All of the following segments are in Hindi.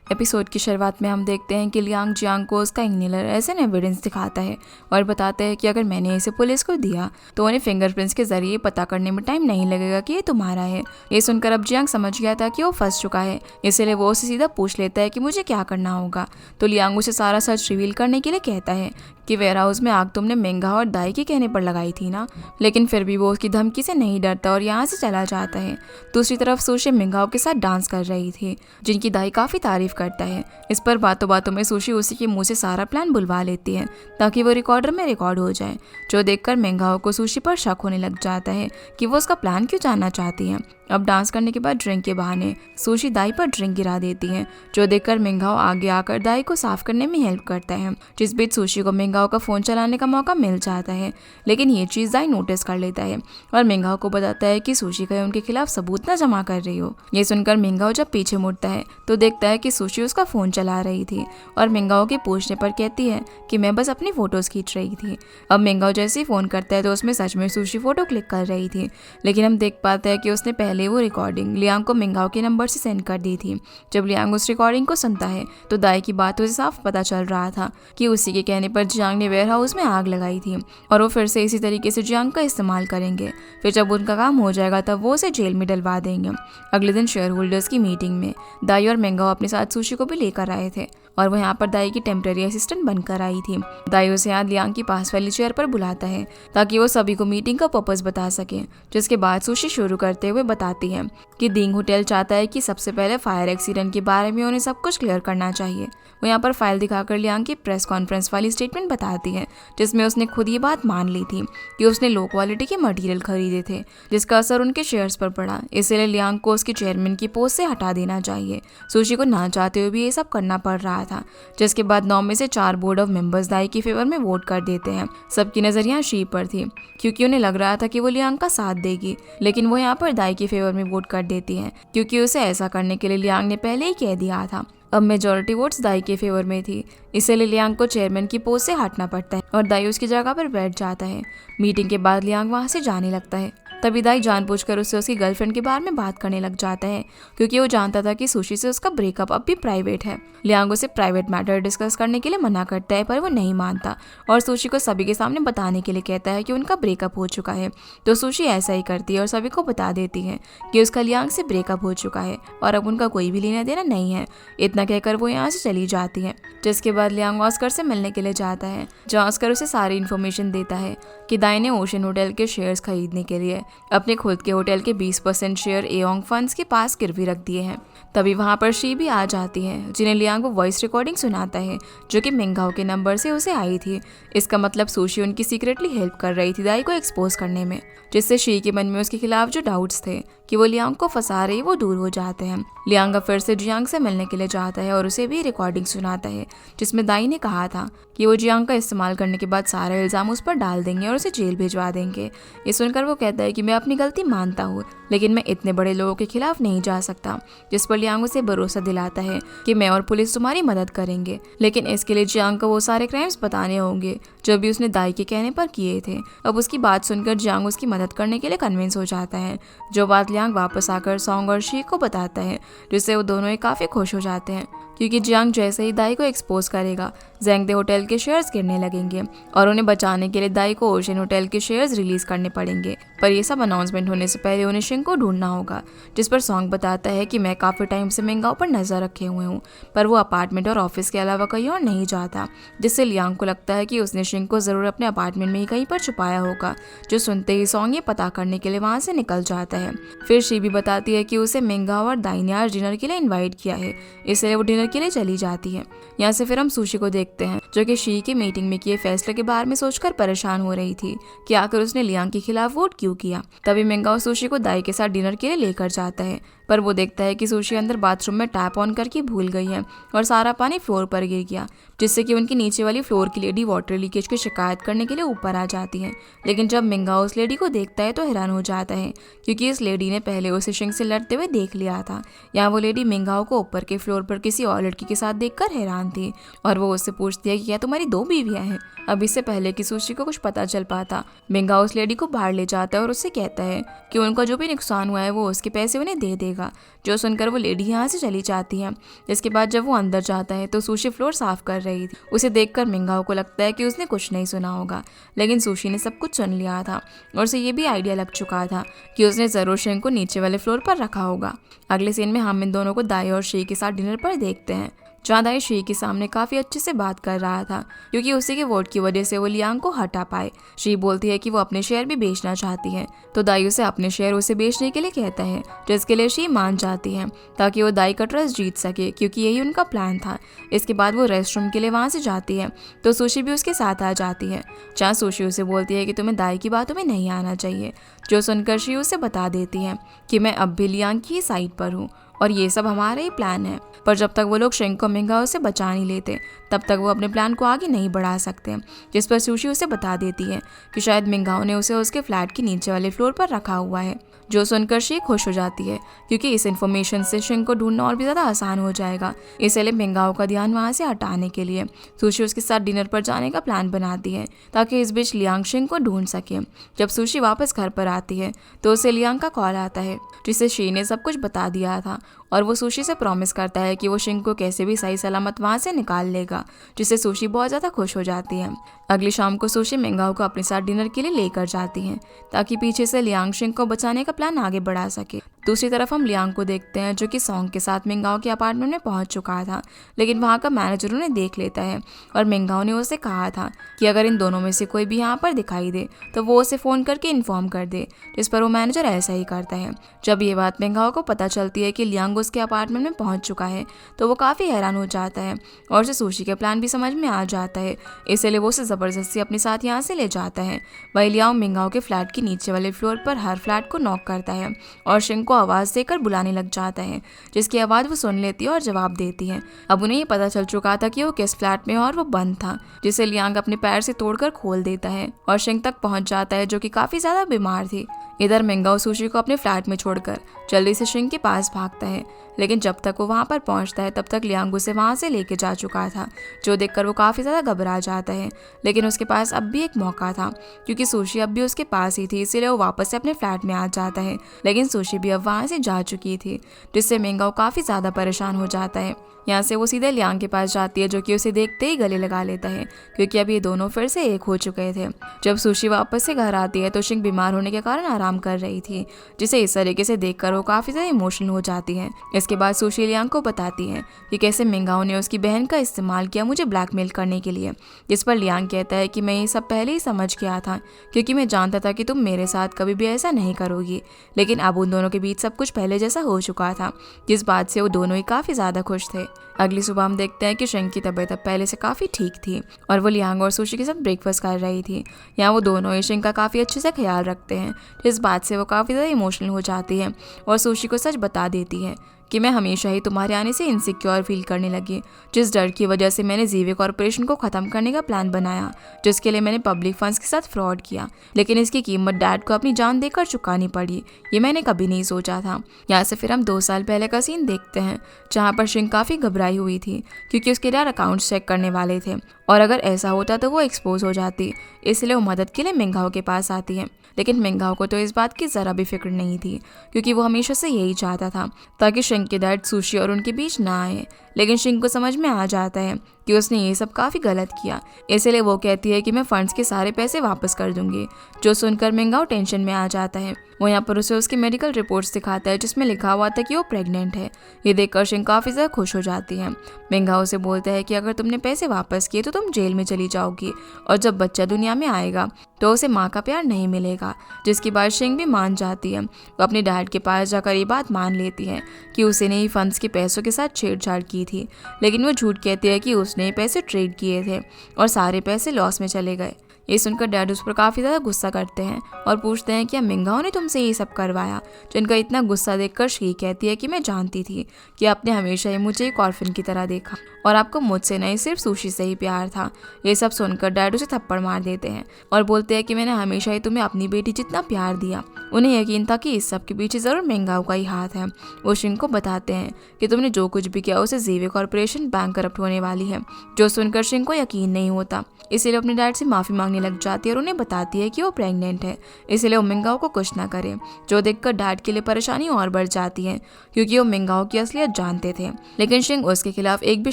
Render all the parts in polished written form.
एपिसोड की शुरुआत में हम देखते हैं कि लियांग जियांग को उसका इग्निलर एज एन एविडेंस दिखाता है और बताता है कि अगर मैंने इसे पुलिस को दिया तो उन्हें फिंगरप्रिंट्स के जरिए पता करने में टाइम नहीं लगेगा कि ये तुम्हारा है। ये सुनकर अब जियांग समझ गया था कि वो फंस चुका है, इसलिए वो उसे सीधा पूछ लेता है कि मुझे क्या करना होगा। तो लियांग उसे सारा सच रिवील करने के लिए कहता है कि वेयर हाउस में आग तुमने मेंगा और दाई के कहने पर लगाई थी ना, लेकिन फिर भी वो उसकी धमकी से नहीं डरता और यहाँ से चला जाता है। दूसरी तरफ सुशी मिंगाओ के साथ डांस कर रही थी, जिनकी दाई काफ़ी तारीफ करता है। इस पर बातों बातों में सुशी उसी के मुंह से सारा प्लान बुलवा लेती है ताकि वो रिकॉर्डर में रिकॉर्ड हो जाए, जो देखकर मिंगाओ को सुशी पर शक होने लग जाता है कि वो उसका प्लान क्यों जानना चाहती है। अब डांस करने के बाद ड्रिंक के बहाने सुशी दाई पर ड्रिंक गिरा देती है, जो देखकर मिंगाओ आगे आकर दाई को साफ करने में हेल्प करता है। जिस बीच सुशी को मिंगाओ का फोन चलाने का मौका मिल जाता है, लेकिन ये चीज़ दाई नोटिस कर लेता है और मिंगाओ को बताता है कि सुशी कहीं उनके खिलाफ सबूत न जमा कर रही हो। ये सुनकर मिंगाओ जब पीछे मुड़ता है तो देखता है कि सुशी उसका फोन चला रही थी और मिंगाओ के पूछने पर कहती है कि मैं बस अपनी फोटोज खींच रही थी। अब मिंगाओ जैसे ही फोन करता है तो उसमें सच में सुशी फोटो क्लिक कर रही थी, लेकिन हम देख पाते हैं कि उसने पहले वो रिकॉर्डिंग लियांग को मिंगाओ के नंबर से सेंड कर दी थी। जब लियांग उस रिकॉर्डिंग को सुनता है तो दाई की बातों से साफ पता चल रहा था कि उसी के कहने पर जियांग ने वेयर हाउस में आग लगाई थी और वो फिर से इसी तरीके से जियांग का इस्तेमाल करेंगे। फिर जब उनका काम हो जाएगा तब वो उसे जेल में डलवा देंगे। अगले दिन शेयर होल्डर्स की मीटिंग में दाई और मिंगाओ अपने साथ सुशी को भी लेकर आए थे और वो यहाँ पर दाई की टेम्पररी असिस्टेंट बनकर आई थी। दाई उसे यहाँ लियांग की पास वाली चेयर पर बुलाता है ताकि वो सभी को मीटिंग का पर्पस बता सके, जिसके बाद सुशी शुरू करते हुए बताती है कि दिंग होटल चाहता है कि सबसे पहले फायर एक्सीडेंट के बारे में उन्हें सब कुछ क्लियर करना चाहिए। वो यहाँ पर फाइल दिखाकर लियांग की प्रेस कॉन्फ्रेंस वाली स्टेटमेंट बताती है, जिसमें उसने खुद ये बात मान ली थी कि उसने लो क्वालिटी के मटेरियल खरीदे थे, जिसका असर उनके शेयर्स पर पड़ा, इसलिए लियांग को उसके चेयरमैन की पोस्ट से हटा देना चाहिए। सुशी को ना चाहते हुए भी ये सब करना पड़ रहा था, जिसके बाद 9 में से 4 बोर्ड ऑफ मेंबर्स दाई के फेवर में वोट कर देते हैं। सबकी नजर यहाँ शी पर थी क्योंकि उन्हें लग रहा था कि वो लियांग का साथ देगी, लेकिन वो यहाँ पर दाई के फेवर में वोट कर देती है क्योंकि उसे ऐसा करने के लिए लियांग ने पहले ही कह दिया था। अब मेजॉरिटी वोट्स दाई के फेवर में थी, इसलिए लियांग को चेयरमैन की पोस्ट से हटना पड़ता है और दाई उसकी जगह पर बैठ जाता है। मीटिंग के बाद लियांग वहाँ से जाने लगता है। तभी दाई जानबूझकर उससे उसकी गर्लफ्रेंड के बारे में बात करने लग जाता है क्योंकि वो जानता था कि सुशी से उसका ब्रेकअप अब भी प्राइवेट है। लियांग उसे प्राइवेट मैटर डिस्कस करने के लिए मना करता है, पर वो नहीं मानता और सुशी को सभी के सामने बताने के लिए कहता है कि उनका ब्रेकअप हो चुका है। तो सुशी ऐसा ही करती है और सभी को बता देती है कि उसका लियांग से ब्रेकअप हो चुका है और अब उनका कोई भी लेना देना नहीं है। इतना कहकर वो यहाँ से चली जाती है, जिसके बाद लियांग ऑस्कर से मिलने के लिए जाता है, जहाँ ऑस्कर उसे सारी इन्फॉर्मेशन देता है कि दाई ने ओशन होटल के शेयर्स खरीदने के लिए अपने खुद के होटल के 20% शेयर एयोंग फंड्स के पास गिरवी रख दिए हैं। तभी वहां पर शी भी आ जाती है, जिन्हें लियांग वो वॉइस रिकॉर्डिंग सुनाता है जो कि मिंगाओ के नंबर से उसे आई थी। इसका मतलब सुशी उनकी सीक्रेटली हेल्प कर रही थी दाई को एक्सपोज करने में, जिससे शी के मन में उसके खिलाफ जो डाउट्स थे कि वो लियांग को फंसा रही वो दूर हो जाते हैं। लियांग फिर से जियांग से मिलने के लिए जाता है और उसे भी रिकॉर्डिंग सुनाता है जिसमें दाई ने कहा था कि वो जियांग का इस्तेमाल करने के बाद सारा इल्ज़ाम उस पर डाल देंगे और उसे जेल भिजवा देंगे। ये सुनकर वो कहता है कि मैं अपनी गलती मानता हूँ, लेकिन मैं इतने बड़े लोगों के खिलाफ नहीं जा सकता। जिस पर लियांग उसे भरोसा दिलाता है कि मैं और पुलिस तुम्हारी मदद करेंगे, लेकिन इसके लिए जियांग को वो सारे क्राइम्स बताने होंगे जो भी उसने दाई के कहने पर किए थे। अब उसकी बात सुनकर जियांग उसकी मदद करने के लिए कन्विंस हो जाता है, जो बात लियांग वापस आकर सॉन्ग और शी को बताता है, जिससे वो दोनों ही काफ़ी खुश हो जाते हैं क्योंकि जियांग जैसे ही दाई को एक्सपोज करेगा जेंगदे होटल के शेयर्स गिरने लगेंगे और उन्हें बचाने के लिए दाई को ओशन होटल के शेयर्स रिलीज करने पड़ेंगे। पर ये सब अनाउंसमेंट होने से पहले उन्हें शिंग को ढूंढना होगा, जिस पर सॉन्ग बताता है कि मैं काफ़ी टाइम से मिंगाओ पर नज़र रखे हुए हूँ, पर वो अपार्टमेंट और ऑफिस के अलावा कहीं और नहीं जाता, जिससे लियांग को लगता है कि उसने शिंग को ज़रूर अपने अपार्टमेंट में ही कहीं पर छुपाया होगा। जो सुनते ही सॉन्ग ये पता करने के लिए वहाँ से निकल जाता है। फिर शी भी बताती है कि उसे मिंगाओ और दाई ने आज डिनर के लिए इन्वाइट किया है, इसलिए वो डिनर के लिए चली जाती है। यहाँ से फिर हम सुशी को देखते हैं जो कि शी की मीटिंग में किए फैसले के बारे में सोचकर परेशान हो रही थी कि आखिर उसने लियांग के खिलाफ वोट क्यों किया। तभी मिंगाओ सुशी को दाई के साथ डिनर के लिए लेकर जाता है, पर वो देखता है कि सुशी अंदर बाथरूम में टैप ऑन करके भूल गई है और सारा पानी फ्लोर पर गिर गया, जिससे कि उनकी नीचे वाली फ्लोर की लेडी वाटर लीकेज की शिकायत करने के लिए ऊपर आ जाती है। लेकिन जब मिंगाओ उस लेडी को देखता है तो हैरान हो जाता है क्योंकि इस लेडी ने पहले उसे शिंग से लड़ते हुए देख लिया था। यहाँ वो लेडी मिंगाओ को ऊपर के फ्लोर पर किसी और लड़की के साथ देखकर हैरान थी और वो उससे पूछती है कि क्या तुम्हारी 2 बीवियां हैं। अब इससे पहले कि सुशी को कुछ पता चल पाता, मिंगाओ उस लेडी को बाहर ले जाता है और उससे कहता है कि उनका जो भी नुकसान हुआ है वो उसके पैसे उन्हें दे देगा देगा। जो सुनकर वो लेडी यहाँ से चली जाती है। इसके बाद जब वो अंदर जाता है तो सुशी फ्लोर साफ कर रही थी। उसे देखकर मिंगाओ को लगता है कि उसने कुछ नहीं सुना होगा, लेकिन सुशी ने सब कुछ सुन लिया था और उसे ये भी आइडिया लग चुका था कि उसने जरूर शेंग को नीचे वाले फ्लोर पर रखा होगा। अगले सीन में हम इन दोनों को दाई और शी के साथ डिनर पर देखते हैं, जहाँ दाई शी के सामने काफ़ी अच्छे से बात कर रहा था क्योंकि उसी के वोट की वजह से वो लियांग को हटा पाए। शी बोलती है कि वो अपने शेयर भी बेचना चाहती है, तो दाई उसे अपने शेयर उसे बेचने के लिए कहता है, जिसके लिए शी मान जाती है ताकि वो दाई का ट्रस्ट जीत सके, क्योंकि यही उनका प्लान था। इसके बाद वो रेस्टरूम के लिए वहाँ से जाती है तो सुशी भी उसके साथ आ जाती है, जहाँ सुशी उसे बोलती है कि तुम्हें दाई की बातों में नहीं आना चाहिए। जो सुनकर शी उसे बता देती है कि मैं अब भी लियांग की साइड पर हूँ और ये सब हमारा ही प्लान है। पर जब तक वो लोग शेंग को मिंगाओ से बचा नहीं लेते तब तक वो अपने प्लान को आगे नहीं बढ़ा सकते। जिस पर सुशी उसे बता देती है कि शायद मिंगाओ ने उसे उसके फ्लैट के नीचे वाले फ्लोर पर रखा हुआ है। जो सुनकर शी खुश हो जाती है क्योंकि इस इन्फॉर्मेशन से शेंग को ढूंढना और भी ज़्यादा आसान हो जाएगा। इसलिए मिंगाओ का ध्यान वहाँ से हटाने के लिए सुशी उसके साथ डिनर पर जाने का प्लान बनाती है ताकि इस बीच लियांग शेंग को ढूंढ सके। जब सुशी वापस घर पर आती है तो उसे लियांग का कॉल आता है, जिसे शी ने सब कुछ बता दिया था और वो सुशी से प्रॉमिस करता है कि वो शेंग को कैसे भी सही सलामत वहाँ से निकाल लेगा, जिससे सुशी बहुत ज़्यादा खुश हो जाती है। अगली शाम को सुशी मिंगाओ को अपने साथ डिनर के लिए लेकर जाती है ताकि पीछे से लियांग शेंग को बचाने का प्लान आगे बढ़ा सके। दूसरी तरफ हम लियांग को देखते हैं जो कि सॉन्ग के साथ मिंगाओ के अपार्टमेंट में पहुंच चुका था, लेकिन वहां का मैनेजर उन्हें देख लेता है और मिंगाओ ने उसे कहा था कि अगर इन दोनों में से कोई भी यहाँ पर दिखाई दे तो वो उसे फ़ोन करके इन्फॉर्म कर दे, जिस पर वो मैनेजर ऐसा ही करता है। जब ये बात मिंगाओ को पता चलती है कि लियांग उसके अपार्टमेंट में पहुंच चुका है तो वो काफ़ी हैरान हो जाता है और उसे सुशी का प्लान भी समझ में आ जाता है, इसलिए वो उसे ज़बरदस्ती अपने साथ यहाँ से ले जाता है। वही लियांग मिंगाओ के फ्लैट के नीचे वाले फ्लोर पर हर फ्लैट को नॉक करता है और शेंग को आवाज़ देकर बुलाने लग जाता है, जिसकी आवाज़ वो सुन लेती है और जवाब देती है। अब उन्हें ये पता चल चुका था कि वो किस फ्लैट में है और वो बंद था, जिसे लियांग अपने पैर से तोड़कर खोल देता है और शेंग तक पहुंच जाता है जो कि काफ़ी ज़्यादा बीमार थी। इधर मिंगाओ सुशी को अपने फ्लैट में छोड़कर जल्दी से शेंग के पास भागता है, लेकिन जब तक वो वहाँ पर पहुँचता है तब तक लियांग उसे वहाँ से लेके जा चुका था, जो देखकर वो काफ़ी ज़्यादा घबरा जाता है। लेकिन उसके पास अब भी एक मौका था क्योंकि सुशी अब भी उसके पास ही थी, इसीलिए वो वापस से अपने फ्लैट में आ जाता है। लेकिन सुशी भी अब वहाँ से जा चुकी थी, जिससे मिंगाओ काफ़ी ज़्यादा परेशान हो जाता है। यहाँ से वो सीधे लियांग के पास जाती है जो कि उसे देखते ही गले लगा लेता है क्योंकि अब ये दोनों फिर से एक हो चुके थे। जब सुशी वापस से घर आती है तो शेंग बीमार होने के कारण आराम कर रही थी, जिसे इस तरीके से देखकर वो काफ़ी ज़्यादा इमोशनल हो जाती है। इसके बाद सुशी लियांग को बताती है कि कैसे मिंगाओ ने उसकी बहन का इस्तेमाल किया मुझे ब्लैकमेल करने के लिए, जिस पर लियांग कहता है कि मैं ये सब पहले ही समझ गया था क्योंकि मैं जानता था कि तुम मेरे साथ कभी भी ऐसा नहीं करोगी। लेकिन अब उन दोनों के बीच सब कुछ पहले जैसा हो चुका था, जिस बात से वो दोनों ही काफ़ी ज़्यादा खुश थे। अगली सुबह हम देखते हैं कि शेंग की तबीयत अब पहले से काफ़ी ठीक थी और वो लियांग और सुशी के साथ ब्रेकफास्ट कर रही थी। यहाँ वो दोनों ही शेंग का काफ़ी अच्छे से ख्याल रखते हैं, जिस बात से वो काफ़ी ज़्यादा इमोशनल हो जाती है और सुशी को सच बता देती है कि मैं हमेशा ही तुम्हारे आने से इनसिक्योर फील करने लगी, जिस डर की वजह से मैंने जीवे कॉर्पोरेशन को ख़त्म करने का प्लान बनाया, जिसके लिए मैंने पब्लिक फंड्स के साथ फ्रॉड किया, लेकिन इसकी कीमत डैड को अपनी जान देकर चुकानी पड़ी। ये मैंने कभी नहीं सोचा था। यहाँ से फिर हम 2 साल पहले का सीन देखते हैं जहाँ पर शेंग काफ़ी घबराई हुई थी क्योंकि उसके डैड अकाउंट्स चेक करने वाले थे और अगर ऐसा होता तो वो एक्सपोज हो जाती, इसलिए वो मदद के लिए मिंगाओ के पास आती है। लेकिन मिंगाओ को तो इस बात की ज़रा भी फिक्र नहीं थी क्योंकि वो हमेशा से यही चाहता था ताकि शेंग के डैड सुशी और उनके बीच ना आए। लेकिन शेंग को समझ में आ जाता है कि उसने ये सब काफ़ी गलत किया, इसलिए वो कहती है कि मैं फंड्स के सारे पैसे वापस कर दूंगी, जो सुनकर मिंगाओ टेंशन में आ जाता है। वो यहाँ पर उसे उसकी मेडिकल रिपोर्ट्स दिखाता है जिसमें लिखा हुआ था कि वो प्रेग्नेंट है। ये देखकर शेंग काफ़ी ज़्यादा खुश हो जाती है। मिंगाओ से बोलता है कि अगर तुमने पैसे वापस किए तो तुम जेल में चली जाओगी और जब बच्चा दुनिया में आएगा तो उसे माँ का प्यार नहीं मिलेगा, जिसकी बात शेंग भी मान जाती है। वो अपने डैड के पास जाकर ये बात मान लेती है कि उसे ने ही फंड्स के पैसों के साथ छेड़छाड़ की थी, लेकिन वो झूठ कहती है कि उसने पैसे ट्रेड किए थे और सारे पैसे लॉस में चले गए। ये सुनकर डैड उस पर काफ़ी ज़्यादा गुस्सा करते हैं और पूछते हैं कि मिंगाओ ने तुमसे ये सब करवाया। जिनका इतना गुस्सा देखकर शी कहती है कि मैं जानती थी कि आपने हमेशा ही मुझे एक ऑर्फन की तरह देखा और आपको मुझसे नहीं सिर्फ सुशी से ही प्यार था। ये सब सुनकर डैड उसे थप्पड़ मार देते हैं और बोलते हैं कि मैंने हमेशा ही तुम्हें अपनी बेटी जितना प्यार दिया। उन्हें यकीन था कि इस सब के पीछे ज़रूर मिंगाओ का ही हाथ है। वो शेंग को बताते हैं कि तुमने जो कुछ भी किया उसे जीवे कॉर्पोरेशन बैंक करप्ट होने वाली है, जो सुनकर शेंग को यकीन नहीं होता, इसीलिए अपने डैड से माफ़ी मांगने रोने लग जाती है और उन्हें बताती है कि वो प्रेग्नेंट है, इसलिए वो मिंगाओ को कुछ ना करे, जो देखकर डैड के लिए परेशानी और बढ़ जाती है क्योंकि वो मिंगाओ की असलियत जानते थे। लेकिन शिंग उसके खिलाफ एक भी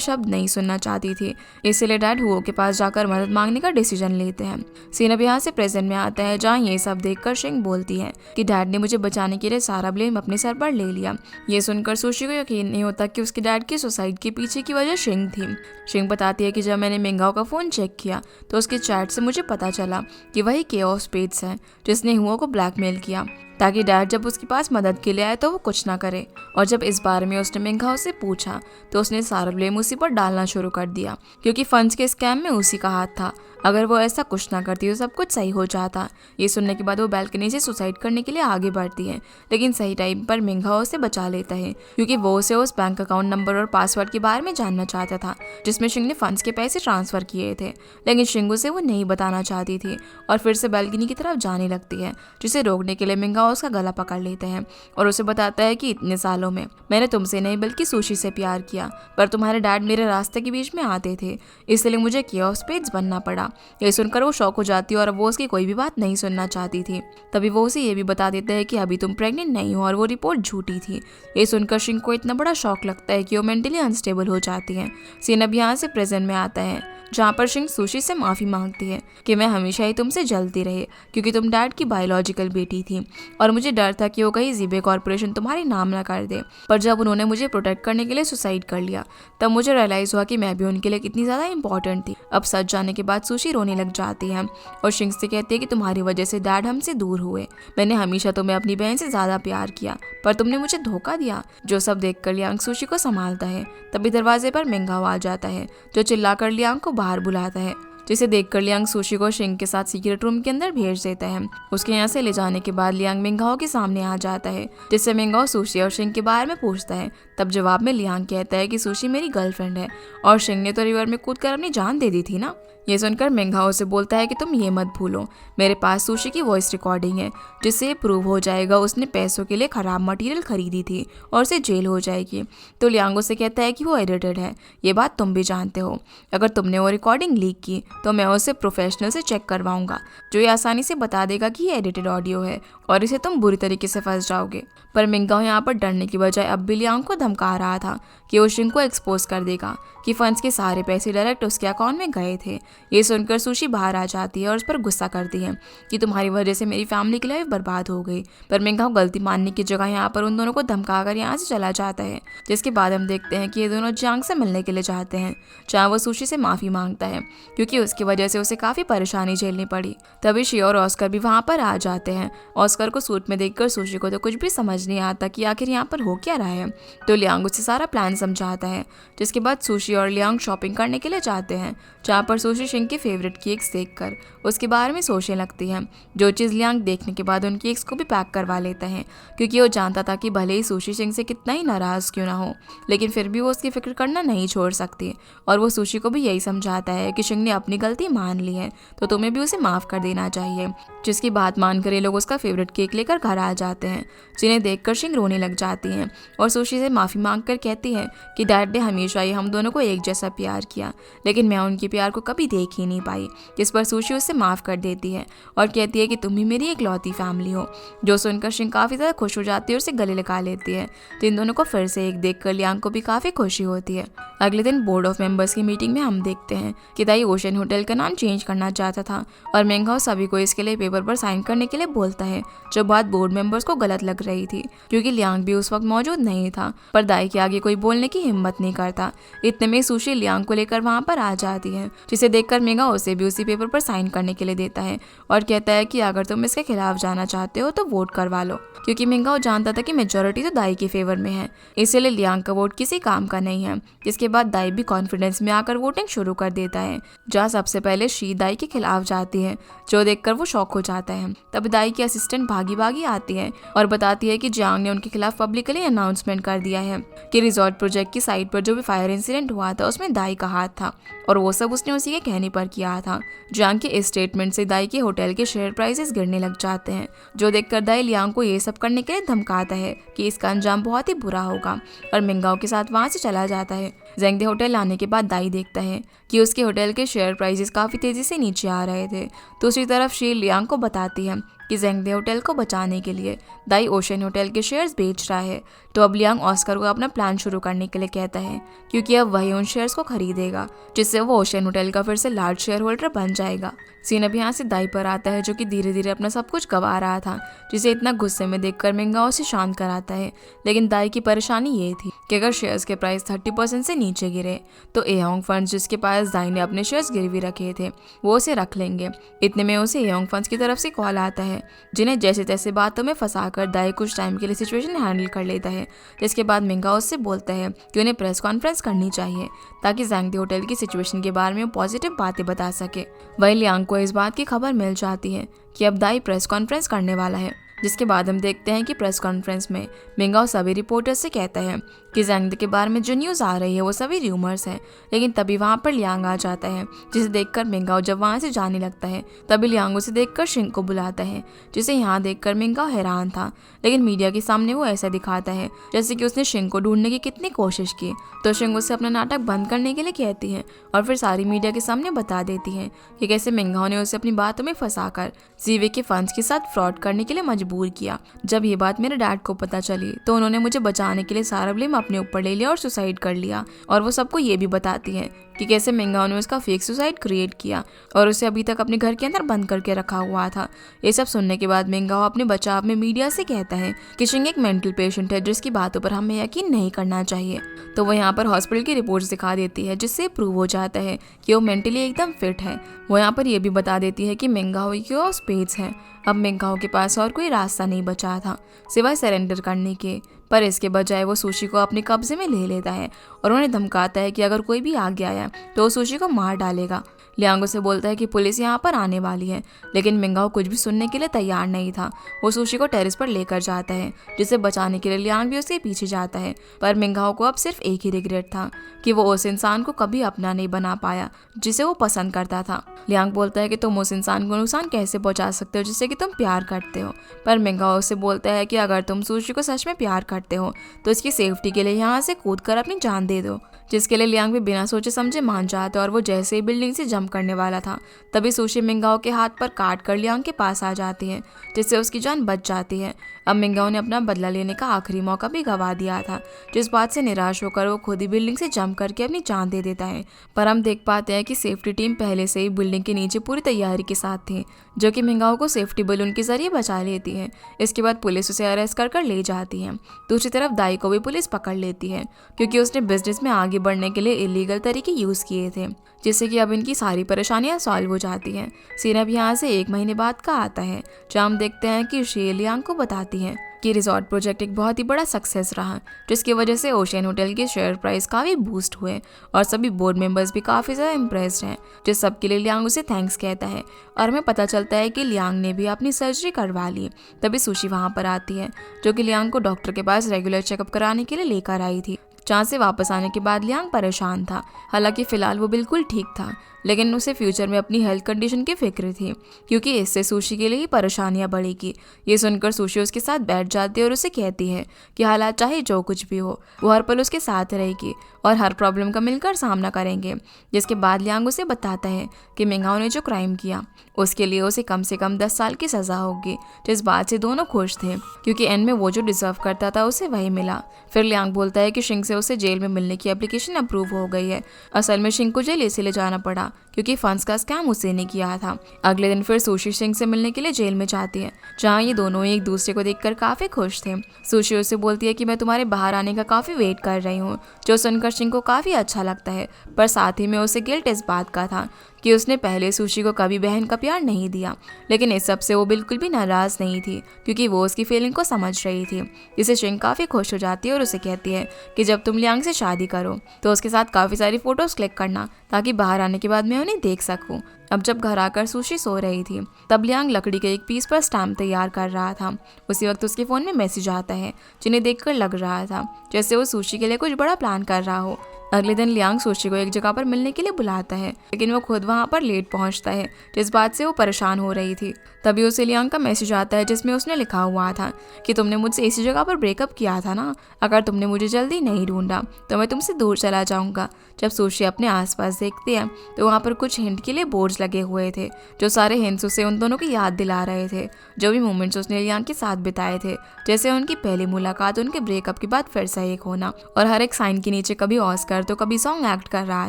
शब्द नहीं सुनना चाहती थी, इसलिए डैड हुओ के पास जाकर मदद मांगने का डिसीजन लेते हैं। सीन अब यहाँ से प्रेजेंट में आता है, जहाँ ये सब देखकर शिंग बोलती है कि डैड ने मुझे बचाने के लिए सारा ब्लेम अपने सर पर ले लिया। ये सुनकर सुशी को यकीन नहीं होता कि उसके डैड की सुसाइड के पीछे की वजह शिंग थी। शिंग बताती है कि जब मैंने मिंगाओ का फोन चेक किया तो उसके चैट से मुझे पता चला कि वही केओस स्पेड्स है जिसने हुओ को ब्लैकमेल किया ताकि डैड जब उसके पास मदद के लिए आए तो वो कुछ ना करे। और जब इस बारे में उसने मिंगाओ से पूछा तो उसने सारा ब्लेम उसी पर डालना शुरू कर दिया क्योंकि फंड्स के स्कैम में उसी का हाथ था। अगर वो ऐसा कुछ ना करती तो सब कुछ सही हो जाता। ये सुनने के बाद वो बैल्कनी से सुसाइड करने के लिए आगे बढ़ती है, लेकिन सही टाइम पर मिंगाओ उसे बचा लेता है क्योंकि वो उसे उस बैंक अकाउंट नंबर और पासवर्ड के बारे में जानना चाहता था जिसमें शिंग ने फंड्स के पैसे ट्रांसफर किए थे। लेकिन शिंग उसे वो नहीं बताना चाहती थी और फिर से बैल्कनी की तरफ जाने लगती है, जिसे रोकने के लिए मिंगाओ उसका गला पकड़ लेते हैं और उसे बताता है कि इतने सालों में मैंने तुमसे नहीं बल्कि सुशी से प्यार किया, पर तुम्हारे डैड मेरे रास्ते के बीच में आते थे, इसलिए मुझे केओस स्पेड्स बनना पड़ा। ये सुनकर वो शॉक हो जाती है और अब वो उसकी कोई भी बात नहीं सुनना चाहती थी। तभी वो उसे ये भी बता देता है कि अभी तुम प्रेग्नेंट नहीं हो और वो रिपोर्ट झूठी थी। ये सुनकर शिंग को इतना बड़ा शॉक लगता है कि वो मेंटली अनस्टेबल हो जाती है। सीन अब यहाँ से प्रेजेंट में आता है, जहाँ पर शिंग सुशी से माफी मांगती है कि मैं हमेशा ही तुमसे जलती रही क्योंकि तुम डैड की बायोलॉजिकल बेटी थी और मुझे डर था कि वो कहीं ज़ीबे कॉर्पोरेशन तुम्हारे नाम ना कर दे। पर जब उन्होंने मुझे प्रोटेक्ट करने के लिए सुसाइड कर लिया तब मुझे रियलाइज हुआ कि मैं भी उनके लिए कितनी ज़्यादा इंपॉर्टेंट थी। अब सच जानने के बाद सुशी रोने लग जाती है और शिंग से कहती है कि तुम्हारी वजह से डैड हमसे दूर हुए। मैंने हमेशा तुम्हें अपनी बहन से ज़्यादा प्यार किया पर तुमने मुझे धोखा दिया। जो सब देखकर लियांग सुशी को संभालता है। तभी दरवाजे पर मिंगाओ आ जाता है जो चिल्लाकर लियांग को बाहर बुलाता है, जिसे देखकर लियांग सुशी को शिंग के साथ सीक्रेट रूम के अंदर भेज देता है। उसके यहाँ से ले जाने के बाद लियांग मिंगाओ के सामने आ जाता है, जिससे मिंगाओ सुशी और शिंग के बारे में पूछता है। तब जवाब में लियांग कहता है कि सुशी मेरी गर्लफ्रेंड है और शिंग ने तो रिवर में कूदकर अपनी जान दे दी थी ना। ये सुनकर मिंगाओ से बोलता है कि तुम ये मत भूलो, मेरे पास सुशी की वॉइस रिकॉर्डिंग है जिससे ये प्रूव हो जाएगा उसने पैसों के लिए खराब मटेरियल खरीदी थी और उसे जेल हो जाएगी। तो लियांग से कहता है कि वो एडिटेड है, ये बात तुम भी जानते हो। अगर तुमने वो रिकॉर्डिंग लीक की तो मैं उसे प्रोफेशनल से चेक करवाऊंगा जो ये आसानी से बता देगा कि ये एडिटेड ऑडियो है और इसे तुम बुरी तरीके से फंस जाओगे। पर मिंगाओ यहाँ पर डरने की बजाय अब भी लियांग को धमका रहा था कि वो शिंग को एक्सपोज कर देगा कि फंड्स के सारे पैसे डायरेक्ट उसके अकाउंट में गए थे। ये सुनकर सुशी बाहर आ जाती है और उस पर गुस्सा करती है कि तुम्हारी वजह से मेरी फैमिली की लाइफ बर्बाद हो गई। पर मिंगाओ गलती मानने की जगह यहाँ पर उन दोनों को धमकाकर यहाँ से चला जाता है, जिसके बाद हम देखते हैं कि ये दोनों जियांग से मिलने के लिए जाते हैं, जहाँ वो सुशी से माफी मांगता है क्योंकि उसकी वजह से उसे काफी परेशानी झेलनी पड़ी। तभी शी और ऑस्कर भी वहाँ पर आ जाते हैं। ऑस्कर को सूट में देखकर सुशी को तो कुछ भी समझ नहीं आता कि आखिर यहाँ पर हो क्या रहा है। तो लियांग उसे सारा प्लान समझाता है, जिसके बाद सुशी और लियांग शॉपिंग करने के लिए जाते हैं, जहाँ पर सुशी शिंग के फेवरेट केक्स देखकर उसके बारे में सोचने लगती है। जो चीज़ लियांग देखने के बाद उन केक्स को भी पैक करवा लेता है क्योंकि वो जानता था कि भले ही सुशी शिंग से कितना ही नाराज़ क्यों ना हो, लेकिन फिर भी वो उसकी फिक्र करना नहीं छोड़ सकती। और वो सुशी को भी यही समझाता है कि शिंग ने अपनी गलती मान ली है तो तुम्हें भी उसे माफ़ कर देना चाहिए। जिसकी बात मानकर ये लोग उसका फेवरेट केक लेकर घर आ जाते हैं, जिन्हें देखकर शिंग रोने लग जाती हैं और सुशी से माफ़ी मांगकर कहती है कि डैड ने हमेशा ही हम दोनों को एक जैसा प्यार किया, लेकिन मैं उनके प्यार को कभी देख ही नहीं पाई। जिस पर सुशी उससे माफ़ कर देती है और कहती है कि तुम ही मेरी इकलौती फैमिली हो। जो सुनकर शिंग काफ़ी ज़्यादा खुश हो जाती है और उसे गले लगा लेती है। तो इन दोनों को फिर से एक देखकर लियांग को भी काफ़ी खुशी होती है। अगले दिन बोर्ड ऑफ मेंबर्स की मीटिंग में हम देखते हैं कि दाई ओशन होटल का नाम चेंज करना चाहता था और मिंगाओ सभी को इसके लिए पेपर पर साइन करने के लिए बोलता है, जो बात बोर्ड मेंबर्स को गलत लग रही थी क्योंकि लियांग भी उस वक्त मौजूद नहीं था। पर दाई के आगे कोई बोलने की हिम्मत नहीं करता। इतने में सुशी लियांग को लेकर वहाँ पर आ जाती है, जिसे देखकर मिंगाओ उसे भी उसी पेपर पर साइन करने के लिए देता है और कहता है कि अगर तुम इसके खिलाफ जाना चाहते हो तो वोट करवा लो, क्योंकि मिंगाओ जानता था कि मेजोरिटी तो दाई के फेवर में है, इसलिए लियांग का वोट किसी काम का नहीं है। जिसके बाद दाई भी कॉन्फिडेंस में आकर वोटिंग शुरू कर देता है, जहाँ सबसे पहले शी दाई के खिलाफ जाती है, जो देखकर वो शॉक हो जाता है। तब दाई की असिस्टेंट भागी भागी आती है और बताती है कि जियांग ने उनके खिलाफ पब्लिकली अनाउंसमेंट कर दिया है कि रिजॉर्ट प्रोजेक्ट की साइट पर जो भी फायर इंसिडेंट हुआ था उसमें दाई का हाथ था और वो सब उसने उसी के कहने पर किया था। जियांग के इस स्टेटमेंट से दाई के होटल के शेयर प्राइसेस गिरने लग जाते हैं, जो देखकर दाई लियांग को ये सब करने के लिए धमकाता है कि इसका अंजाम बहुत ही बुरा होगा और मिंगाओ के साथ वहाँ से चला जाता है। जेंगडे होटल आने के बाद दाई देखता है कि उसके होटल के शेयर प्राइसेस काफ़ी तेज़ी से नीचे आ रहे थे। दूसरी तरफ शी लियांग को बताती है कि जेंगडे होटल को बचाने के लिए दाई ओशन होटल के शेयर्स बेच रहा है। तो अब लियांग ऑस्कर को अपना प्लान शुरू करने के लिए कहता है, क्योंकि अब वही उन शेयर्स को खरीदेगा, जिससे वो ओशन होटल का फिर से लार्ज शेयर होल्डर बन जाएगा। सीन अब यहाँ से दाई पर आता है, जो कि धीरे धीरे अपना सब कुछ गंवा रहा था, जिसे इतना गुस्से में देखकर मिंगाओ से शांत कराता है। लेकिन दाई की परेशानी ये थी कि अगर शेयर्स के प्राइस 30% से नीचे गिरे तो एहोंग फंड्स, जिसके पास दाई ने अपने शेयर्स गिरवी रखे थे, वो उसे रख लेंगे। इतने में उसे एहोंग फंड्स की तरफ से कॉल आता है, जिन्हें जैसे तैसे बातों में फंसाकर दाई कुछ टाइम के लिए सिचुएशन हैंडल कर लेता है। जिसके बाद मिंगाओ उससे बोलता है कि उन्हें प्रेस कॉन्फ्रेंस करनी चाहिए ताकि जेंगडे होटल की सिचुएशन के बारे में पॉजिटिव बातें बता सके। वही लियांग को इस बात की खबर मिल जाती है कि अब दाई प्रेस कॉन्फ्रेंस करने वाला है। जिसके बाद हम देखते हैं कि प्रेस कॉन्फ्रेंस में मिंगाओ सभी रिपोर्टर्स से कहता है कि जेंगडे के बारे में जो न्यूज़ आ रही है वो सभी र्यूमर्स हैं। लेकिन तभी वहाँ पर लियांग आ जाता है, जिसे देखकर मिंगाओ जब वहाँ से जाने लगता है तभी लियांग उसे देखकर शिंग को बुलाता है, जिसे यहाँ देखकर मिंगाओ हैरान था। लेकिन मीडिया के सामने वो ऐसा दिखाता है जैसे कि उसने शिंग को ढूंढने की कितनी कोशिश की। तो शिंग उससे अपना नाटक बंद करने के लिए कहती है और फिर सारी मीडिया के सामने बता देती है कि कैसे मिंगाओ ने उसे अपनी बातों में फंसाकर जीवे के फंड्स के साथ फ्रॉड करने के लिए मजबूर किया। जब ये बात मेरे डैड को पता चली तो उन्होंने मुझे बचाने के लिए सारा ब्लेम अपने ऊपर ले लिया और सुसाइड कर लिया। और वो सबको ये भी बताती है कि कैसे मिंगाओ ने उसका फेक सुसाइड क्रिएट किया और उसे अभी तक अपने घर के अंदर बंद करके रखा हुआ था। ये सब सुनने के बाद मिंगाओ अपने बचाव में मीडिया से कहता है कि शिंग एक मेंटल पेशेंट है, जिसकी बातों पर हमें यकीन नहीं करना चाहिए। तो वो यहाँ पर हॉस्पिटल की रिपोर्ट्स दिखा देती है, जिससे प्रूव हो जाता है कि वो मेंटली एकदम फिट है। वो यहाँ पर यह भी बता देती है कि मिंगाओ की स्पेस है। अब मिंगाओ के पास और कोई रास्ता नहीं बचा था सिवाय सरेंडर करने के, पर इसके बजाय वो सुशी को अपने कब्जे में ले लेता है और उन्हें धमकाता है कि अगर कोई भी आगे आया तो वो सुशी को मार डालेगा। लियांग से बोलता है कि पुलिस यहाँ पर आने वाली है, लेकिन मिंगाओ कुछ भी सुनने के लिए तैयार नहीं था। वो सुशी को टेरेस पर लेकर जाता है, जिसे बचाने के लिए लियांग भी उसके पीछे जाता है। पर मिंगाओ को अब सिर्फ एक ही रिग्रेट था कि वो उस इंसान को कभी अपना नहीं बना पाया जिसे वो पसंद करता था। लियांग बोलता है कि तुम उस इंसान को नुकसान कैसे पहुंचा सकते हो जिससे कि तुम प्यार करते हो। पर मिंगाओ उससे बोलता है कि अगर तुम सुशी को सच में प्यार करते हो तो इसकी सेफ्टी के लिए यहाँ से कूदकर अपनी जान दे दो, जिसके लिए लियांग भी बिना सोचे समझे मान जाता है। और वो जैसे ही बिल्डिंग से जंप करने वाला था तभी सुशी मिंगाओ के हाथ पर काट कर लियांग के पास आ जाती है, जिससे उसकी जान बच जाती है। अब मिंगाओ ने अपना बदला लेने का आखिरी मौका भी गंवा दिया था, जिस बात से निराश होकर वो खुद ही बिल्डिंग से जंप करके अपनी जान दे देता है। पर हम देख पाते हैं कि सेफ्टी टीम पहले से ही बिल्डिंग के नीचे पूरी तैयारी के साथ थी, जो कि मिंगाओ को सेफ्टी बलून के जरिए बचा लेती है। इसके बाद पुलिस उसे अरेस्ट कर ले जाती है। दूसरी तरफ दाई को भी पुलिस पकड़ लेती है, क्योंकि उसने बिजनेस में आगे बढ़ने के लिए इलीगल तरीके यूज़ किए थे, जिससे कि अब इनकी सारी परेशानियां सॉल्व हो जाती हैं। सीन अब यहाँ से 1 महीने बाद का आता है, जहाँ हम देखते हैं कि शी लियांग को बताती है कि रिजॉर्ट प्रोजेक्ट एक बहुत ही बड़ा सक्सेस रहा, जिसकी वजह से ओशियन होटल के शेयर प्राइस काफ़ी बूस्ट हुए और सभी बोर्ड मेंबर्स भी काफ़ी ज़्यादा इम्प्रेस्ड हैं, जिस सब के लिए लियांग उसे थैंक्स कहता है। और हमें पता चलता है कि लियांग ने भी अपनी सर्जरी करवा ली। तभी सुशी वहाँ पर आती है, जो कि लियांग को डॉक्टर के पास रेगुलर चेकअप कराने के लिए लेकर आई थी। जहाँ से वापस आने के बाद लियांग परेशान था। हालांकि फिलहाल वो बिल्कुल ठीक था, लेकिन उसे फ्यूचर में अपनी हेल्थ कंडीशन की फिक्र थी, क्योंकि इससे सुशी के लिए ही परेशानियां बढ़ेगी। ये सुनकर सुशी उसके साथ बैठ जाती है और उसे कहती है कि हालात चाहे जो कुछ भी हो, वो हर पल उसके साथ रहेगी और हर प्रॉब्लम का मिलकर सामना करेंगे। जिसके बाद लियांग उसे बताता है कि मिंगाओ ने जो क्राइम किया उसके लिए उसे कम से कम 10 साल की सज़ा होगी। जिस बात से दोनों खुश थे, क्योंकि एंड में वो जो डिजर्व करता था उसे वही मिला। फिर लियांग बोलता है कि शिंग से उसे जेल में मिलने की एप्लीकेशन अप्रूव हो गई है। असल में शिंग को जेल इसलिए जाना पड़ा क्योंकि फंड्स का स्कैम उसे ने किया था। अगले दिन फिर सुशी शिंग से मिलने के लिए जेल में जाती है, जहाँ ये दोनों एक दूसरे को देखकर काफ़ी खुश थे। सुशी उसे बोलती है कि मैं तुम्हारे बाहर आने का काफ़ी वेट कर रही हूँ, जो सुनकर शिंग को काफ़ी अच्छा लगता है। पर साथ ही में उसे गिल्ट इस बात का था कि उसने पहले सुशी को कभी बहन का प्यार नहीं दिया, लेकिन इस सब से वो बिल्कुल भी नाराज़ नहीं थी, क्योंकि वो उसकी फीलिंग को समझ रही थी। जिससे शिंग काफ़ी खुश हो जाती है और उसे कहती है कि जब तुम लियांग से शादी करो तो उसके साथ काफ़ी सारी फ़ोटोज़ क्लिक करना, ताकि बाहर आने के बाद मैं उन्हें देख सकूं। अब जब घर आकर सुशी सो रही थी तब लियांग लकड़ी के एक पीस पर स्टैम्प तैयार कर रहा था। उसी वक्त उसके फ़ोन में मैसेज आता है जिन्हें देखकर लग रहा था जैसे वो सुशी के लिए कुछ बड़ा प्लान कर रहा हो। अगले दिन लियांग सुशी को एक जगह पर मिलने के लिए बुलाता है, लेकिन वो खुद वहाँ पर लेट पहुँचता है, जिस बात से वो परेशान हो रही थी। तभी उसे लियांग का मैसेज आता है जिसमें उसने लिखा हुआ था कि तुमने मुझसे इसी जगह पर ब्रेकअप किया था ना, अगर तुमने मुझे जल्दी नहीं ढूंढा तो मैं तुमसे दूर चला जाऊंगा। जब सुशी अपने आसपास देखती है तो वहाँ पर कुछ हिंट के लिए बोर्ड्स लगे हुए थे, जो सारे हिंट्स उसे उन दोनों की याद दिला रहे थे जो भी मोमेंट्स उसने लियांग के साथ बिताए थे, जैसे उनकी पहली मुलाकात, उनके ब्रेकअप के बाद फिर से एक होना, और हर एक साइन के नीचे कभी ऑस्कर तो कभी सॉन्ग एक्ट कर रहा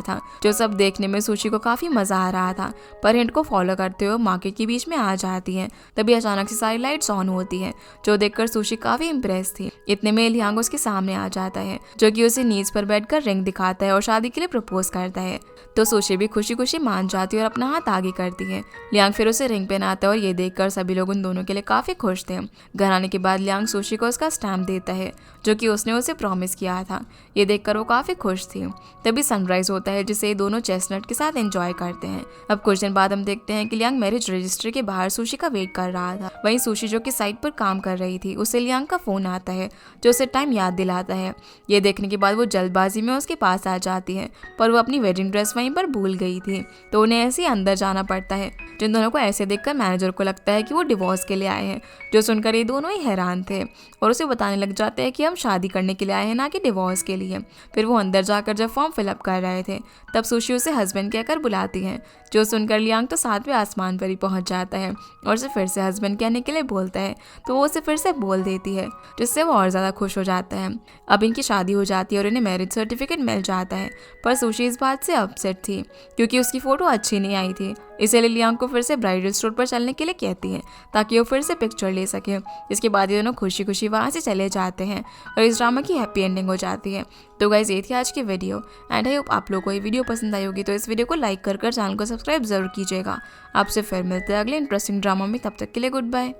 था, जो सब देखने में सुशी को काफी मजा आ रहा था। पर हिंट को फॉलो करते हुए मार्केट के बीच में आ जाती है। तभी अचानक से सारी लाइट्स ऑन होती है, जो देखकर सुशी काफी इम्प्रेस थी। इतने में लियांग उसके सामने आ जाता है, जो कि उसे नीज पर बैठकर रिंग दिखाता है और शादी के लिए प्रपोज करता है। तो सुशी भी खुशी खुशी मान जाती है और अपना हाथ आगे करती है। लियांग फिर उसे रिंग पहनाता है और ये देखकर सभी लोग उन दोनों के लिए काफी खुश थे। घर आने के बाद लियांग सुशी को उसका स्टैम्प देता है जो कि उसने उसे प्रॉमिस किया था। ये देखकर वो काफी खुश थी। तभी सनराइज होता है जिसे दोनों चेस्टनट के साथ एंजॉय करते हैं। अब कुछ दिन बाद हम देखते हैं कि लियांग मैरिज रजिस्ट्री के बाहर सुशी का वेट कर रहा था। वहीं सुशी जो कि साइट पर काम कर रही थी, उसे लियांग का फोन आता है जो उसे टाइम याद दिलाता है। ये देखने के बाद वो जल्दबाजी में उसके पास आ जाती है, पर वो अपनी वेडिंग ड्रेस वहीं पर भूल गई थी, तो उन्हें ऐसे ही अंदर जाना पड़ता है। जिन दोनों को ऐसे देखकर मैनेजर को लगता है कि वो डिवोर्स के लिए आए हैं, जो सुनकर ये दोनों ही हैरान थे और उसे बताने लग जाते हैं कि हम शादी करने के लिए आए हैं, ना कि डिवोर्स के लिए। फिर वो अंदर जाकर जब फॉर्म फिलअप कर रहे थे तब सुशी उसे हस्बैंड कहकर बुलाती है, जो सुनकर लियांग तो 7वें आसमान पर ही पहुंच जाता है और उसे फिर से हस्बैंड कहने के लिए बोलता है, तो वो उसे फिर से बोल देती है, जिससे वो और ज़्यादा खुश हो जाता है। अब इनकी शादी हो जाती है और इन्हें मैरिज सर्टिफिकेट मिल जाता है। पर सुशी इस बात से अपसेट थी क्योंकि उसकी फ़ोटो अच्छी नहीं आई थी, इसीलिए लियांग को फिर से ब्राइडल स्टोर पर चलने के लिए कहती है ताकि वो फिर से पिक्चर ले सके। इसके बाद ये दोनों खुशी खुशी वहाँ से चले जाते हैं और इस ड्रामा की हैप्पी एंडिंग हो जाती है। तो गाइस, ये थी आज की वीडियो एंड आई होप आप लोगों को ये वीडियो पसंद आई होगी। तो इस वीडियो को लाइक कर चैनल को सब्सक्राइब जरूर कीजिएगा। आपसे फिर मिलते हैं अगले इंटरेस्टिंग ड्रामा में, तब तक के लिए गुड बाय।